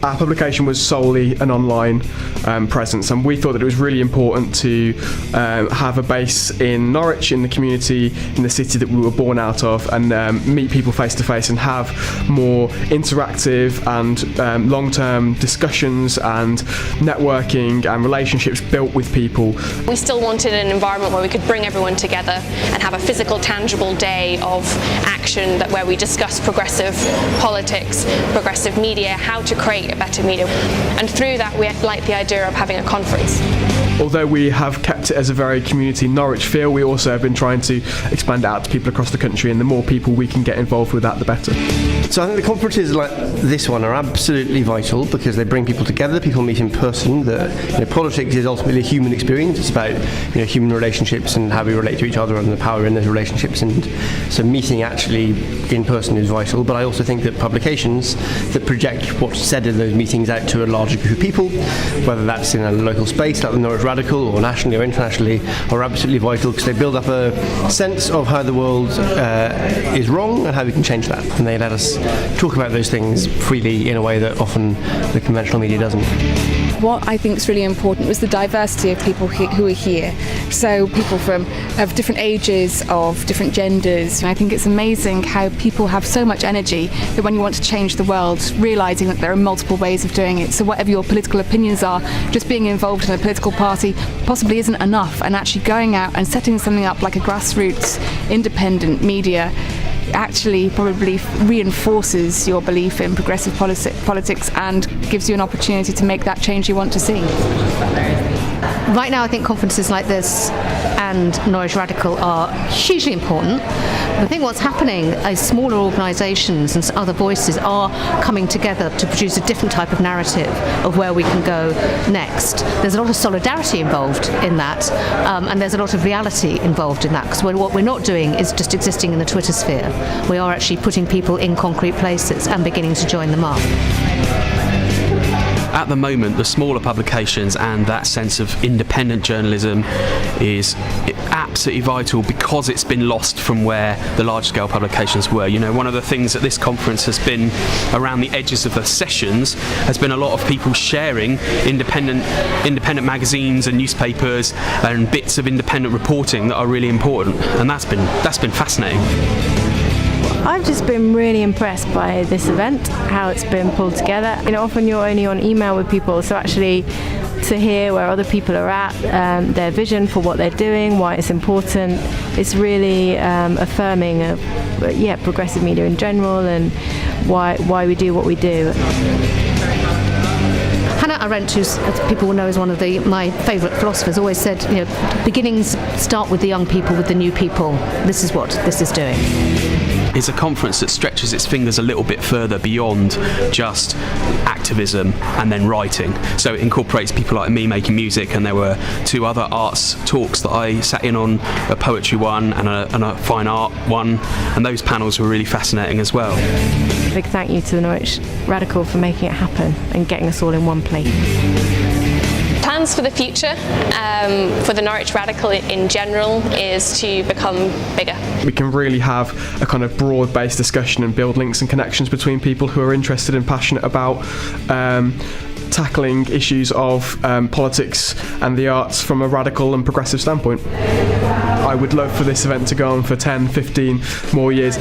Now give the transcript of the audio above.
Our publication was solely an online presence, and we thought that it was really important to have a base in Norwich, in the community, in the city that we were born out of, and meet people face to face and have more interactive and long-term discussions and networking and relationships built with people. We still wanted an environment where we could bring everyone together and have a physical, tangible day of action where we discuss progressive politics, progressive media, how to create a better media, and through that we like the idea of having a conference. Although we have kept it as a very community Norwich feel, we also have been trying to expand it out to people across the country, and the more people we can get involved with that, the better. So I think the conferences like this one are absolutely vital because they bring people together, people meet in person. Politics is ultimately a human experience. It's about human relationships and how we relate to each other and the power in those relationships, and so meeting actually in person is vital. But I also think that publications that project what's said in those meetings out to a larger group of people, whether that's in a local space like the Norwich Radical or nationally or internationally, are absolutely vital because they build up a sense of how the world is wrong and how we can change that, and they let us talk about those things freely in a way that often the conventional media doesn't. What I think is really important was the diversity of people who are here. So people of different ages, of different genders. And I think it's amazing how people have so much energy that when you want to change the world, realising that there are multiple ways of doing it. So whatever your political opinions are, just being involved in a political party possibly isn't enough, and actually going out and setting something up like a grassroots independent media actually probably reinforces your belief in progressive politics and gives you an opportunity to make that change you want to see. Right now I think conferences like this and Norwich Radical are hugely important. I think what's happening is smaller organisations and other voices are coming together to produce a different type of narrative of where we can go next. There's a lot of solidarity involved in that, and there's a lot of reality involved in that, because what we're not doing is just existing in the Twitter sphere. We are actually putting people in concrete places and beginning to join them up. At the moment, the smaller publications and that sense of independent journalism is absolutely vital because it's been lost from where the large-scale publications were. One of the things at this conference has been around the edges of the sessions has been a lot of people sharing independent magazines and newspapers and bits of independent reporting that are really important, and that's been fascinating. I've just been really impressed by this event, how it's been pulled together. Often you're only on email with people, so actually to hear where other people are at, their vision for what they're doing, why it's important, it's really affirming of progressive media in general and why we do what we do. Hannah Arendt, who people will know is one of my favourite philosophers, always said, beginnings start with the young people, with the new people. This is what this is doing. It's a conference that stretches its fingers a little bit further beyond just activism and then writing. So it incorporates people like me making music, and there were 2 other arts talks that I sat in on, a poetry one and a fine art one, and those panels were really fascinating as well. A big thank you to the Norwich Radical for making it happen and getting us all in one place. Plans for the future for the Norwich Radical in general is to become bigger. We can really have a kind of broad-based discussion and build links and connections between people who are interested and passionate about tackling issues of politics and the arts from a radical and progressive standpoint. I would love for this event to go on for 10, 15 more years.